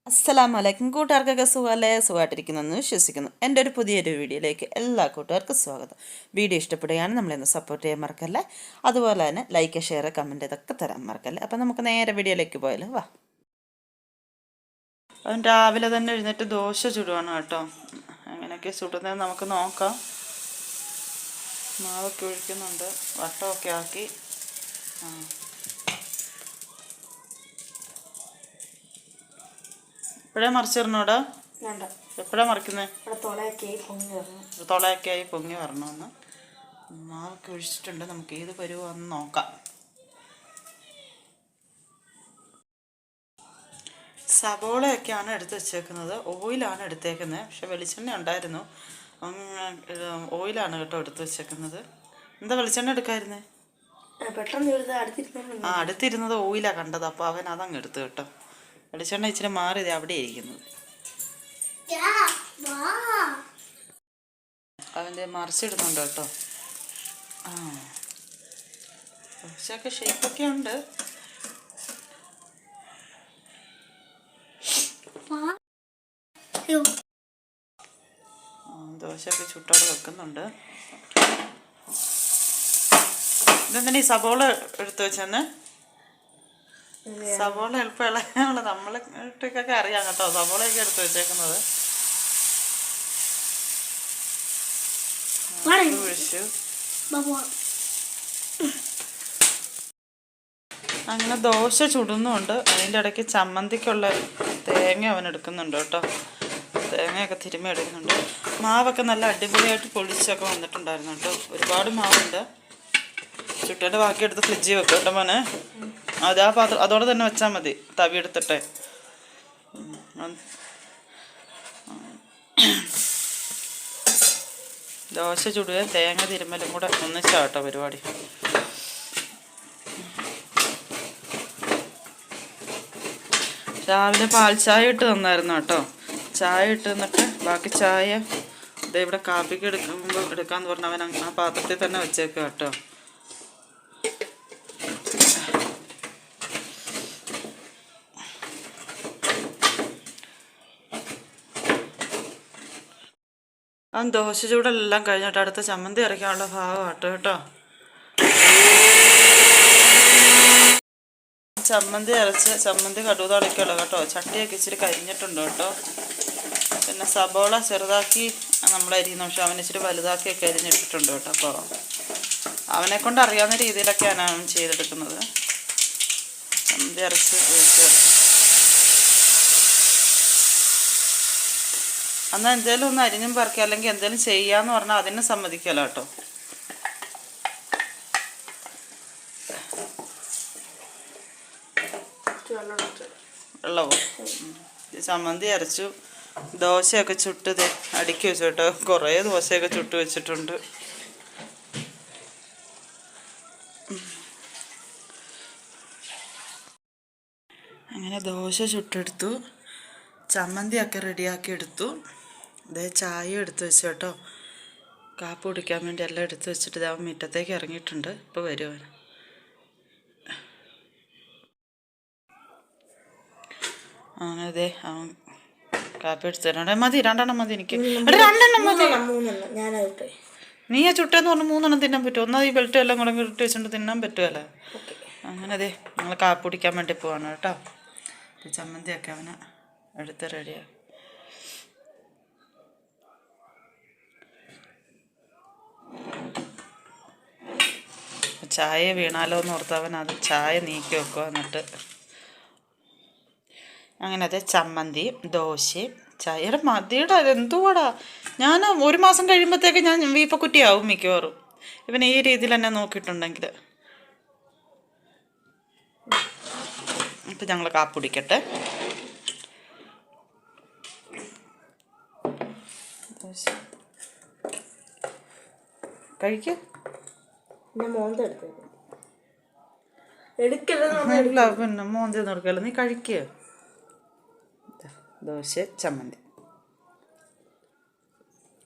അസ്സലാമലൈക്കും കൂട്ടുകാർക്കൊക്കെ സുഖമല്ലേ? സുഖമായിട്ടിരിക്കുന്നെന്ന് വിശ്വസിക്കുന്നു. എൻ്റെ ഒരു പുതിയൊരു വീഡിയോയിലേക്ക് എല്ലാ കൂട്ടുകാർക്കും സ്വാഗതം. വീഡിയോ ഇഷ്ടപ്പെടുകയാണ് നമ്മളെന്ന് സപ്പോർട്ട് ചെയ്യാൻ മറക്കല്ലേ. അതുപോലെ തന്നെ ലൈക്ക്, ഷെയർ, കമൻറ്റ് ഇതൊക്കെ തരാൻ മറക്കല്ലേ. അപ്പം നമുക്ക് നേരെ വീഡിയോയിലേക്ക് പോയാലോ. വാ. അവൻ രാവിലെ തന്നെ എഴുന്നേറ്റ് ദോശ ചുടുവാണ് കേട്ടോ. അങ്ങനെയൊക്കെ ചുടുന്നത് നമുക്ക് നോക്കാം. മാവൊക്കെ ഒഴിക്കുന്നുണ്ട്, വട്ടമൊക്കെ ആക്കി. എപ്പോഴാ മറിച്ചിടണോടാ? എപ്പോഴാ മറിക്കുന്നത്? തുളയൊക്കെയായി പൊങ്ങി വരണമെന്ന്. മാവൊക്കെ ഒഴിച്ചിട്ടുണ്ട്. നമുക്ക് ഏത് പരുവാന്ന് നോക്കാം. സവോളയൊക്കെയാണ് എടുത്ത് വെച്ചേക്കുന്നത്. ഓയിലാണ് എടുത്തേക്കുന്നത്. പക്ഷെ വെളിച്ചെണ്ണ ഉണ്ടായിരുന്നു. ഓയിലാണ് കേട്ടോ എടുത്ത് വെച്ചേക്കുന്നത്. എന്താ വെളിച്ചെണ്ണ എടുക്കായിരുന്നേ? അടുത്തിരുന്നത് ഓയിലാണ് കണ്ടത്. അപ്പോൾ അവൻ അതങ്ങ് എടുത്തു കേട്ടോ. വെളിച്ചെണ്ണ ഇച്ചിരി മാറിയത് അവിടെ ഇരിക്കുന്നത്. അവൻ്റെ മറിച്ചിടുന്നുണ്ട് കേട്ടോ. കുറച്ചൊക്കെ ഷേപ്പൊക്കെ ഉണ്ട്. ദോശയൊക്കെ ചുട്ടോടെ വെക്കുന്നുണ്ട്. ഇതെന്തിനാ ഈ സവോള എടുത്ത് വെച്ചെന്ന്? സവോള എളുപ്പം ഇളകാനുള്ള നമ്മൾക്കൊക്കെ അറിയാം കേട്ടോ. സവോളയൊക്കെ എടുത്ത് വെച്ചേക്കുന്നത്. ഒഴിച്ചു. അങ്ങനെ ദോശ ചുടുന്നുണ്ട്. അതിൻ്റെ ഇടയ്ക്ക് ചമ്മന്തിക്കുള്ള തേങ്ങ അവൻ എടുക്കുന്നുണ്ട് കേട്ടോ. തേങ്ങയൊക്കെ തിരുമ്മി എടുക്കുന്നുണ്ട്. മാവൊക്കെ നല്ല അടിപൊളിയായിട്ട് പൊളിച്ചൊക്കെ വന്നിട്ടുണ്ടായിരുന്നു കേട്ടോ. ഒരുപാട് മാവുണ്ട്. ചുട്ടേൻ്റെ ബാക്കി എടുത്ത് ഫ്രിഡ്ജിൽ വെക്കും കേട്ടോ മോനെ. അത് ആ പാത്രം അതോടെ തന്നെ വെച്ചാൽ മതി. തവി എടുത്തിട്ടെ. ദോശ ചുടുകയും തേങ്ങ തിരുമ്മലും കൂടെ ഒന്നിച്ചാട്ടോ പരിപാടി. രാവിലെ പാൽ ചായ ഇട്ട് തന്നായിരുന്നു കേട്ടോ. ചായ ഇട്ട് തന്നിട്ട് ബാക്കി ചായ ഇവിടെ കാപ്പിക്ക് എടുക്കാന്ന് പറഞ്ഞ അവൻ ആ പാത്രത്തിൽ തന്നെ വെച്ചേക്കുക കേട്ടോ. അവൻ ദോശ ചൂടെല്ലാം കഴിഞ്ഞിട്ട് അടുത്ത ചമ്മന്തി അരയ്ക്കാനുള്ള ഭാഗമാട്ടോ കേട്ടോ. ചമ്മന്തി അരച്ച് ചമ്മന്തി കടുക് തളിക്കുള്ളൂ കേട്ടോ. ചട്ടിയൊക്കെ ഇച്ചിരി കരിഞ്ഞിട്ടുണ്ട് കേട്ടോ. പിന്നെ സബോള ചെറുതാക്കി നമ്മൾ അരിയുന്നു. പക്ഷെ അവൻ ഇച്ചിരി വലുതാക്കിയൊക്കെ അരിഞ്ഞിട്ടിട്ടുണ്ട് കേട്ടോ. അപ്പോൾ അവനെക്കൊണ്ട് അറിയാവുന്ന രീതിയിലൊക്കെയാണ് അവൻ ചെയ്തെടുക്കുന്നത്. ചമ്മന്തി അരച്ച് ഒഴിച്ച് എന്നാൽ എന്തേലും ഒന്ന് അരിഞ്ഞും പറക്കുക അല്ലെങ്കിൽ എന്തേലും ചെയ്യാന്ന് പറഞ്ഞാൽ അതിനെ സമ്മതിക്കല്ലോ കേട്ടോ. വെള്ളമോ? ചമ്മന്തി അരച്ചു. ദോശയൊക്കെ ചുട്ട് അടുക്കി വെച്ചു കേട്ടോ. കുറേ ദോശയൊക്കെ ചുട്ട് വെച്ചിട്ടുണ്ട്. അങ്ങനെ ദോശ ചുട്ടെടുത്തു. ചമ്മന്തിയൊക്കെ റെഡിയാക്കി എടുത്തു. ഇതേ ചായ എടുത്ത് വെച്ചു കേട്ടോ. കാപ്പി കുടിക്കാൻ വേണ്ടി എല്ലാം എടുത്ത് വെച്ചിട്ട് അവൻ മുറ്റത്തേക്ക് ഇറങ്ങിയിട്ടുണ്ട്. ഇപ്പോൾ വരുവാൻ. അങ്ങനെ അതെ അവൻ കാപ്പി എടുത്ത് തരണം. മതി, 2 മതി എനിക്ക്. 2 മതി. നീ ആ ചുട്ടെന്ന് പറഞ്ഞ് 3 തിന്നാൻ പറ്റുമോ? ഒന്നാ ഈ ബെൽറ്റ് എല്ലാം കൂടെ ഇട്ട് വെച്ചിട്ട് തിന്നാൻ പറ്റുമല്ലോ. അങ്ങനെ അതെ ഞങ്ങൾ കാപ്പി കുടിക്കാൻ വേണ്ടി പോവാണ് കേട്ടോ. ചമ്മന്തിയൊക്കെ അവന് എടുത്ത് റെഡിയാണ്. ചായ വീണാലോ എന്ന് ഓർത്തവൻ അത് ചായ നീക്കി വെക്കുക. എന്നിട്ട് അങ്ങനെ അതെ ചമ്മന്തി ദോശയും ചായയുടെ മതിയുടെ അതെന്തുവാടാ. ഞാൻ 1 മാസം കഴിയുമ്പോഴത്തേക്ക് ഞാൻ വീപ്പക്കുറ്റിയാവും മിക്കവാറും. ഇവൻ ഈ രീതിയിൽ തന്നെ നോക്കിയിട്ടുണ്ടെങ്കിൽ. ഇപ്പം ഞങ്ങൾ കാപ്പി കുടിക്കട്ടെ. കഴിക്ക. പിന്നെ മോന്തി എടുക്കല്ല, നീ കഴിക്കുക. ദോശ ചമ്മന്തി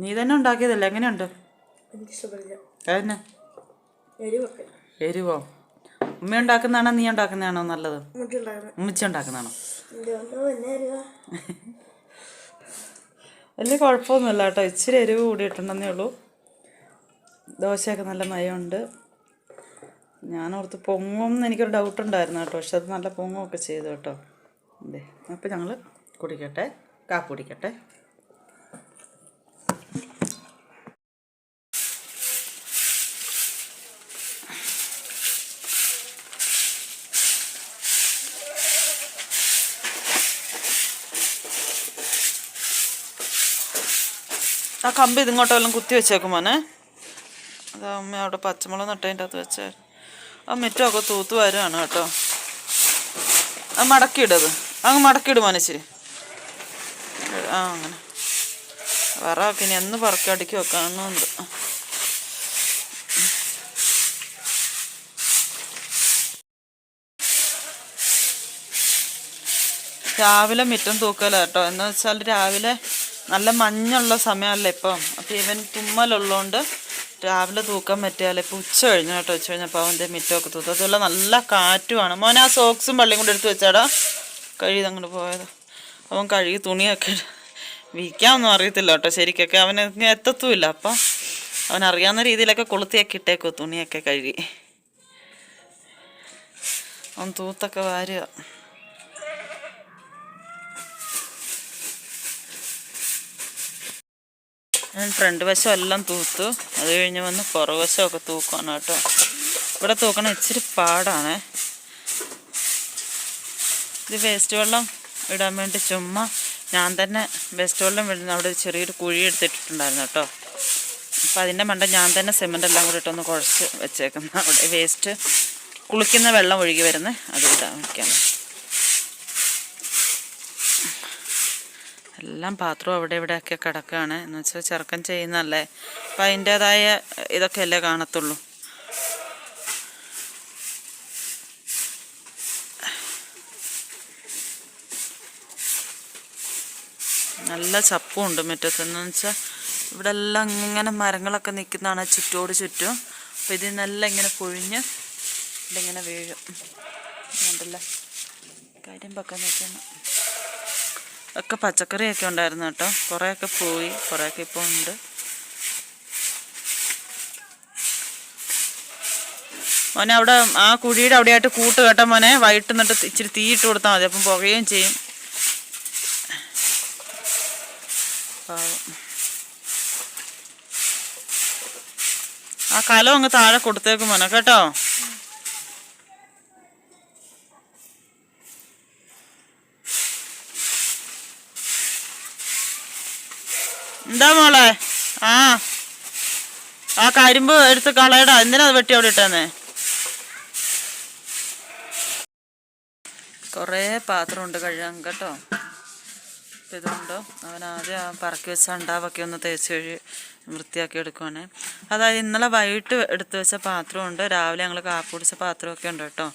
നീ തന്നെ ഉണ്ടാക്കിയതല്ലേ? എങ്ങനെയുണ്ട്? എരിവോ? ഉമ്മ ഉണ്ടാക്കുന്നതാണോ നീ ഉണ്ടാക്കുന്നതാണോ നല്ലത്? ഉമ്മച്ചി ഉണ്ടാക്കുന്നതാണോ? വലിയ കുഴപ്പമൊന്നുമില്ല കേട്ടോ, ഇച്ചിരി എരിവ് കൂടിയിട്ടുണ്ടെന്നേ ഉള്ളൂ. ദോശയൊക്കെ നല്ല മയമുണ്ട്. ഞാനോർത്ത് പൊങ്ങുമെന്ന് എനിക്കൊരു ഡൗട്ടുണ്ടായിരുന്നു കേട്ടോ, പക്ഷെ അത് നല്ല പൊങ്ങുമൊക്കെ ചെയ്തു കേട്ടോ. അതെ, അപ്പോൾ ഞങ്ങൾ കുടിക്കട്ടെ, കാപ്പി കുടിക്കട്ടെ. ആ കമ്പ് ഇതിങ്ങോട്ടോ എല്ലാം കുത്തി വെച്ചേക്കും മോനെ. അത് അമ്മ അവിടെ പച്ചമുളക് നട്ടതിൻ്റെ അകത്ത് വെച്ചേ. ആ മുറ്റമൊക്കെ തൂത്ത് വരുവാണ് കേട്ടോ. അത് മടക്കിയിടത്, അങ്ങ് മടക്കിയിട് മോനച്ചിരി. ആ അങ്ങനെ വറക്കെ ഇനി എന്ന് പറക്കി അടുക്കി വെക്കാനുണ്ട്. രാവിലെ മുറ്റം തൂക്കല കേട്ടോ. എന്ന് വെച്ചാൽ രാവിലെ നല്ല മഞ്ഞുള്ള സമയമല്ലേ ഇപ്പം. അപ്പം ഇവൻ തുമ്മലുള്ളതുകൊണ്ട് രാവിലെ തൂക്കാൻ പറ്റിയാലേ. ഇപ്പം ഉച്ച കഴിഞ്ഞു കേട്ടോ. ഉച്ച കഴിഞ്ഞപ്പോൾ അവൻ്റെ മുറ്റമൊക്കെ തൂത്തു. അതുപോലെ നല്ല കാറ്റുമാണ്. മോനെ ആ സോക്സും വെള്ളയും കൂടെ എടുത്ത് വെച്ചാടാ. കഴുകി അങ്ങോട്ട് പോയത്. അവൻ കഴുകി തുണിയൊക്കെ വിരിക്കാനൊന്നും അറിയത്തില്ല കേട്ടോ ശരിക്കൊക്കെ. അവന് എത്തത്തുമില്ല. അപ്പം അവനറിയാവുന്ന രീതിയിലൊക്കെ കൊളുത്തിയൊക്കെ ഇട്ടേക്കോ തുണിയൊക്കെ കഴുകി. അവൻ തൂത്തൊക്കെ വാരുക. ഞാൻ ഫ്രണ്ട് വശം എല്ലാം തൂത്തു. അത് കഴിഞ്ഞ് വന്ന് പുറകുവശമൊക്കെ തൂക്കുകയാണ് കേട്ടോ. ഇവിടെ തൂക്കണം ഇച്ചിരി പാടാണ്. ഇത് വേസ്റ്റ് വെള്ളം ഇടാൻ വേണ്ടി ചുമ്മാ ഞാൻ തന്നെ വേസ്റ്റ് വെള്ളം വിടുന്ന അവിടെ ചെറിയൊരു കുഴി എടുത്തിട്ടുണ്ടായിരുന്നു കേട്ടോ. അപ്പം അതിൻ്റെ മണ്ട ഞാൻ തന്നെ സിമൻ്റ് എല്ലാം കൂടി ഇട്ടൊന്ന് കുഴച്ച് വെച്ചേക്കുന്ന അവിടെ വേസ്റ്റ് കുളിക്കുന്ന വെള്ളം ഒഴുകി വരുന്നത് അത് ഇടാൻ വയ്ക്കാം. എല്ലാം പാത്രവും അവിടെ ഇവിടെയൊക്കെ കിടക്കുകയാണ്. എന്ന് വെച്ചാൽ ചെറുക്കൻ ചെയ്യുന്നതല്ലേ, അപ്പം അതിൻ്റേതായ ഇതൊക്കെ അല്ലേ കാണത്തുള്ളൂ. നല്ല ചപ്പുണ്ട് മുറ്റത്തെന്ന് വെച്ചാൽ ഇവിടെ എല്ലാം ഇങ്ങനെ മരങ്ങളൊക്കെ നിൽക്കുന്നതാണ് ചുറ്റോട് ചുറ്റും. അപ്പം ഇതിൽ നിന്നെല്ലാം ഇങ്ങനെ പൊഴിഞ്ഞ് ഇതിങ്ങനെ വീഴും. ഉണ്ടല്ലേ കാര്യം പക്കാൻ നോക്കണം. ഒക്കെ പച്ചക്കറിയൊക്കെ ഉണ്ടായിരുന്നു കേട്ടോ. കുറേയൊക്കെ പോയി, കുറേയൊക്കെ ഇപ്പോൾ ഉണ്ട്. മോനെ അവിടെ ആ കുഴിയുടെ അവിടെയായിട്ട് കൂട്ട് കേട്ടോ മോനെ. വൈകിട്ട് എന്നിട്ട് ഇച്ചിരി തീയിട്ട് കൊടുത്താൽ മതി, അപ്പം പുകയും ചെയ്യും. ആ കലം അങ്ങ് താഴെ കൊടുത്തേക്കും മോനെ കേട്ടോ. എന്താ മോളെ? ആ കരിമ്പ് എടുത്ത് കളയടാ. എന്തിനാ അത് വെട്ടി അവിടെ ഇട്ടേന്നേ? കുറേ പാത്രമുണ്ട് കഴുകാൻ കേട്ടോ. അപ്പം ഇതുകൊണ്ടോ അവൻ ആദ്യം പറക്കി വെച്ച അണ്ടാവൊക്കെ ഒന്ന് തേച്ച് വൃത്തിയാക്കി എടുക്കുവാണേ. അതായത് ഇന്നലെ വൈകിട്ട് എടുത്ത് വെച്ച പാത്രമുണ്ട്, രാവിലെ ഞങ്ങൾ കാപ്പി കുടിച്ച പാത്രമൊക്കെ ഉണ്ട് കേട്ടോ.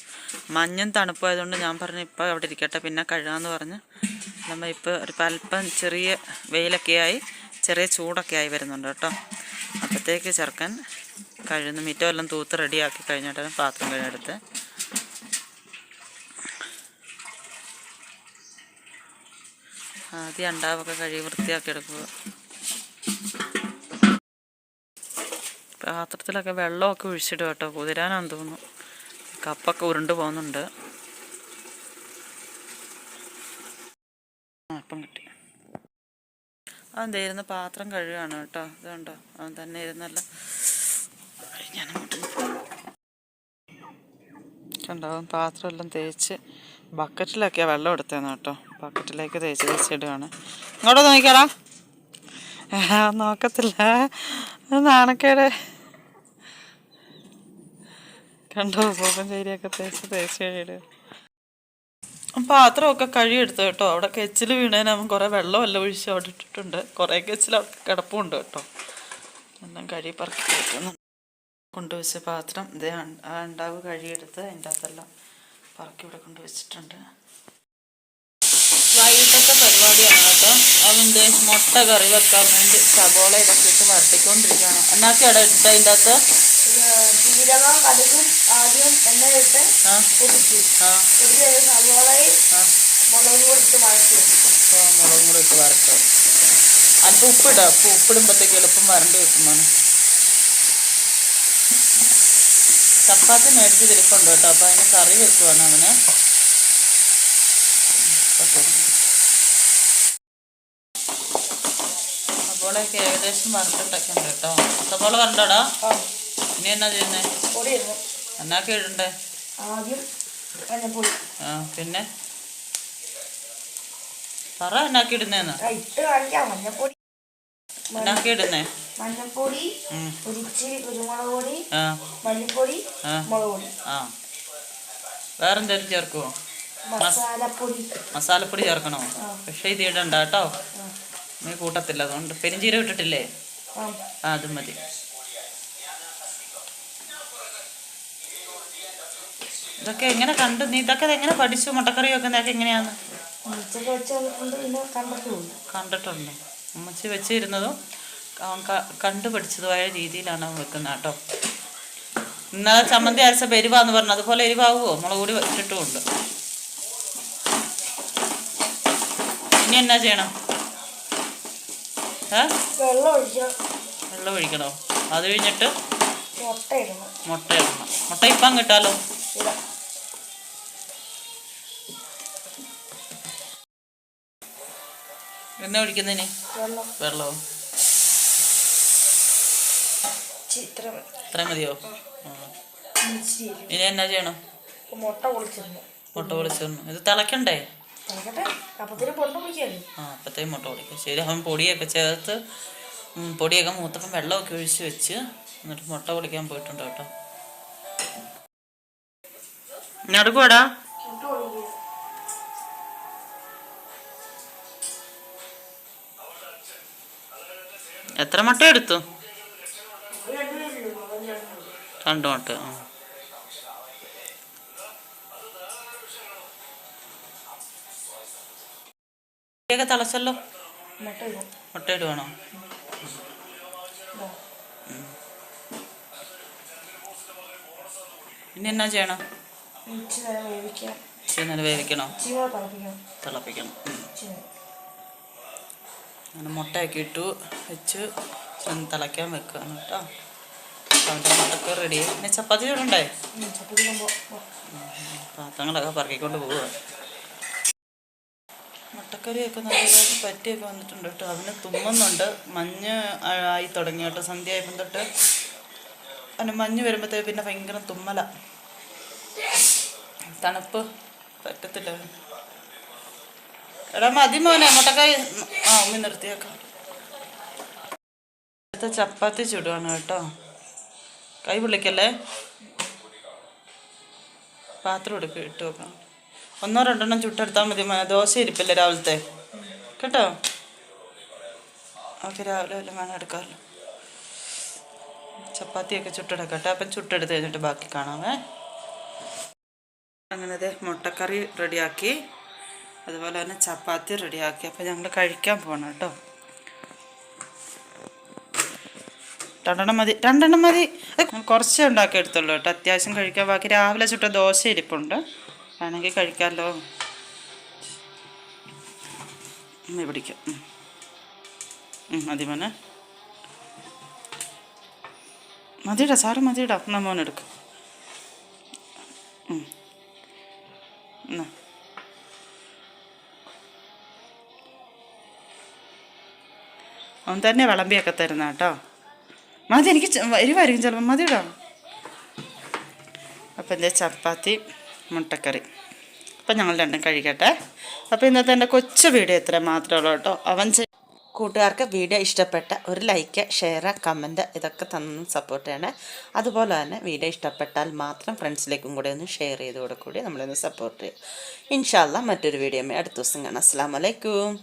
മഞ്ഞും തണുപ്പായതുകൊണ്ട് ഞാൻ പറഞ്ഞു ഇപ്പം അവിടെ ഇരിക്കട്ടെ പിന്നെ കഴുകാമെന്ന് പറഞ്ഞ് നമ്മൾ ഇപ്പോൾ ഒരു അല്പം ചെറിയ വെയിലൊക്കെയായി ചെറിയ ചൂടൊക്കെ ആയി വരുന്നുണ്ട് കേട്ടോ. അപ്പോഴത്തേക്ക് ചെറുക്കൻ കഴുകുന്ന മിറ്റം എല്ലാം തൂത്ത് റെഡിയാക്കി കഴിഞ്ഞിട്ടാണ് പാത്രം കഴുകിയെടുത്ത്. ആദ്യം അണ്ടാവൊക്കെ കഴുകി വൃത്തിയാക്കി എടുക്കുക. പാത്രത്തിലൊക്കെ വെള്ളമൊക്കെ ഒഴിച്ചിടും കേട്ടോ. കുതിരാനാന്ന് തോന്നുന്നു. കപ്പൊക്കെ ഉരുണ്ട് പോകുന്നുണ്ട്. അപ്പം കിട്ടി. അവൻ ഇരുന്ന് പാത്രം കഴുകുകയാണ് കേട്ടോ. ഇതുണ്ടോ അവൻ തന്നെ ഇരുന്നല്ല കണ്ടോ. അവൻ പാത്രമെല്ലാം തേച്ച് ബക്കറ്റിലൊക്കെയാണ് വെള്ളം എടുത്തേന്ന് കേട്ടോ. ബക്കറ്റിലേക്ക് തേച്ച് ഇടുകയാണ്. ഇങ്ങോട്ട് നോക്കിക്കോടാ. നോക്കത്തില്ല, നാണക്കേടെ. കണ്ടോ സോപ്പും ചേരിയൊക്കെ തേച്ച് കഴിയിടുക. പാത്രമൊക്കെ കഴുകിയെടുത്തു കേട്ടോ. അവിടെ കെച്ചിൽ വീണേന് അവൻ കുറേ വെള്ളമെല്ലാം ഒഴിച്ച് അവിടെ ഇട്ടിട്ടുണ്ട്. കുറേ കെച്ചിൽ അവിടെ കിടപ്പുണ്ട് കേട്ടോ. എല്ലാം കഴുകി പറക്കി വെക്കുന്നു. കൊണ്ടുവച്ച പാത്രം ഇതേ അണ്ടാവ് കഴുകിയെടുത്ത് അതിൻ്റെ അകത്തെല്ലാം പറക്കി ഇവിടെ കൊണ്ടുവച്ചിട്ടുണ്ട്. വൈകിട്ടത്തെ പരിപാടിയാണ് കേട്ടോ. അവൻ്റെ മുട്ട കറി വെക്കാൻ വേണ്ടി സബോള ഇതൊക്കെ ഇട്ട് വരട്ടിക്കൊണ്ടിരിക്കുകയാണ്. എന്നാക്കി അവിടെ ഇട്ട് അതിൻ്റെ അകത്ത് ജീരകം കടുകും ആദ്യം എണ്ണയിട്ട് പൊടിച്ചു സവോളയും മുളകും കൂടി ഇട്ട് വരച്ചു. മുളകും കൂടി ഇട്ട് വരട്ടോ. അതിപ്പോൾ ഉപ്പിടാം. ഉപ്പിടുമ്പോഴത്തേക്ക് എളുപ്പം വരണ്ട് വെക്കുമ്പോൾ. ചപ്പാത്തി മേടിച്ച് തിരിപ്പുണ്ട് കേട്ടോ. അപ്പോൾ അതിന് കറി വെക്കുവാണ് അവന്. സബോളയൊക്കെ ഏകദേശം വരണ്ടിട്ടൊക്കെ ഉണ്ട് കേട്ടോ. സബോള വരണ്ടോടാ? ഇനി എന്നാ ചെയ്യുന്നേ? എന്നാക്കെ ഇടണ്ടേ? പിന്നെ പറ എന്നാക്കി ഇടുന്നേന്ന്. എന്നാക്കി ഇടുന്നേ? മഞ്ഞപ്പൊടി, ഇച്ചിരി കുരുമുളക് പൊടി, മല്ലിപ്പൊടി, മുളക് പൊടി. വേറെന്തേലും ചേർക്കുവോ? മസാലപ്പൊടി ചേർക്കണോ? പക്ഷെ ഇത് ഇടണ്ട കേട്ടോ. നീ കൂട്ടത്തില്ല, അതുകൊണ്ട്. പെരിഞ്ചീരം ഇട്ടിട്ടില്ലേ? അതും മതി. ഇതൊക്കെ എങ്ങനെ കണ്ടു നീ? ഇതൊക്കെ എങ്ങനെ പഠിച്ചു? മുട്ടക്കറി വെക്കുന്നതൊക്കെ എങ്ങനെയാന്ന് കണ്ടിട്ടുണ്ട്. അമ്മച്ചി വെച്ചിരുന്നതും കണ്ടു പഠിച്ചതുമായ രീതിയിലാണ് അവൻ വെക്കുന്നത് കേട്ടോ. ഇന്നലെ ചമ്മന്തി അരച്ചപ്പോൾ എരിവാന്ന് പറഞ്ഞു. അതുപോലെ എരിവാകുമോ? മുളക് പൊടി ഇട്ടിട്ടുമുണ്ട്. ഇനി എന്നാ ചെയ്യണം? വെള്ളം ഒഴിക്കണോ? അത് കഴിഞ്ഞിട്ട് മുട്ട ഇടണം. മുട്ട ഇപ്പം കിട്ടാലോ. എന്നാ ഒഴിക്കുന്നതിന്? വെള്ളവും ഇത്ര മതിയോ? ഇനി എന്നാ ചെയ്യണം? മുട്ട പൊളിച്ചിടണം. ഇത് തിളക്കണ്ടേ? അപ്പത്തേക്കും മുട്ട പൊളിക്കും. ശരി. അവൻ പൊടിയൊക്കെ ചേർത്ത് പൊടിയൊക്കെ മൂത്തപ്പം വെള്ളമൊക്കെ ഒഴിച്ച് വെച്ച് എന്നിട്ട് മുട്ട പൊളിക്കാൻ പോയിട്ടുണ്ട് കേട്ടോ. ഇനി അടുക്കൂടാ? എത്ര മുട്ട എടുത്തു? 2 മുട്ട. ഒക്കെ തിളച്ചല്ലോ. മുട്ട ഇടുവാണോ? ഇനി എന്നാ ചെയ്യണം? ഇച്ചിരി വേവിക്കണോ? തിളപ്പിക്കണം. അങ്ങനെ മുട്ടയൊക്കെ ഇട്ടു വെച്ച് തിളയ്ക്കാൻ വെക്കുകയാണ് കേട്ടോ. അവൻ്റെ മുട്ടക്ക് റെഡി. പിന്നെ ചപ്പാത്തി ചൂടണ്ടേ? പാത്രങ്ങളൊക്കെ പറക്കിക്കൊണ്ട് പോവുക. മുട്ടക്കറിയൊക്കെ നല്ലതായിട്ട് പറ്റിയൊക്കെ വന്നിട്ടുണ്ട് കേട്ടോ. അവന് തുമ്മുന്നുണ്ട്. മഞ്ഞ് ആയി തുടങ്ങി കേട്ടോ. സന്ധ്യ ആയപ്പം തൊട്ട് അവന് മഞ്ഞ് വരുമ്പോഴത്തേക്ക് പിന്നെ ഭയങ്കര തുമ്മല. തണുപ്പ് പറ്റത്തില്ല. എടാ മതി മോനെ മുട്ടക്കായി. ഉമ്മി നിർത്തിയേക്കാം. അടുത്ത ചപ്പാത്തി ചുടുവാണ് കേട്ടോ. കൈ പൊള്ളിക്കല്ലേ. പാത്രം എടുക്കുക, ഇട്ട് വെക്കണം. 1-2 ചുട്ടെടുത്താൽ മതി. ദോശ ഇരിപ്പില്ലേ രാവിലത്തെ കേട്ടോ. ഓക്കെ, രാവിലെ വല്ലതും വേണം എടുക്കാമല്ലോ. ചപ്പാത്തിയൊക്കെ ചുട്ടെടുക്കട്ടെ. അപ്പം ചുട്ടെടുത്ത് കഴിഞ്ഞിട്ട് ബാക്കി കാണാമേ. അങ്ങനെ മുട്ടക്കറി റെഡിയാക്കി, അതുപോലെ തന്നെ ചപ്പാത്തി റെഡിയാക്കി. അപ്പോൾ ഞങ്ങൾ കഴിക്കാൻ പോകണം കേട്ടോ. 2 മതി. കുറച്ചേ ഉണ്ടാക്കി എടുത്തുള്ളൂ കേട്ടോ. അത്യാവശ്യം കഴിക്കാൻ. ബാക്കി രാവിലെ ചുട്ട ദോശ ഇരിപ്പുണ്ട്, വേണമെങ്കിൽ കഴിക്കാമല്ലോ. പിടിക്കാം. മതി മോനെ. മതിയിടാ സാറ്, മതിയിടാ. എന്നാ മോനെടുക്കും. എന്നാ അവൻ തന്നെ വിളമ്പിയൊക്കെ തരുന്ന കേട്ടോ. മതി, എനിക്ക് എരിവായിരിക്കും ചിലപ്പോൾ. മതിയിടാ. അപ്പം എൻ്റെ ചപ്പാത്തി മുട്ടക്കറി. അപ്പം ഞങ്ങൾ രണ്ടും കഴിക്കട്ടെ. അപ്പോൾ ഇന്നത്തെ എൻ്റെ കൊച്ചു വീഡിയോ ഇത്ര മാത്രമേ ഉള്ളൂ കേട്ടോ. കൂട്ടുകാർക്ക് വീഡിയോ ഇഷ്ടപ്പെട്ട ഒരു ലൈക്ക്, ഷെയർ, കമൻറ്റ് ഇതൊക്കെ തന്ന് സപ്പോർട്ട് ചെയ്യണേ. അതുപോലെ തന്നെ വീഡിയോ ഇഷ്ടപ്പെട്ടാൽ മാത്രം ഫ്രണ്ട്സിലേക്കും കൂടെ ഒന്ന് ഷെയർ ചെയ്ത് കൂടെ നമ്മളൊന്ന് സപ്പോർട്ട് ചെയ്യും. ഇൻഷാ അല്ലാഹ് മറ്റൊരു വീഡിയോ അടുത്ത ദിവസം കാണാം. അസ്സലാമു അലൈക്കും.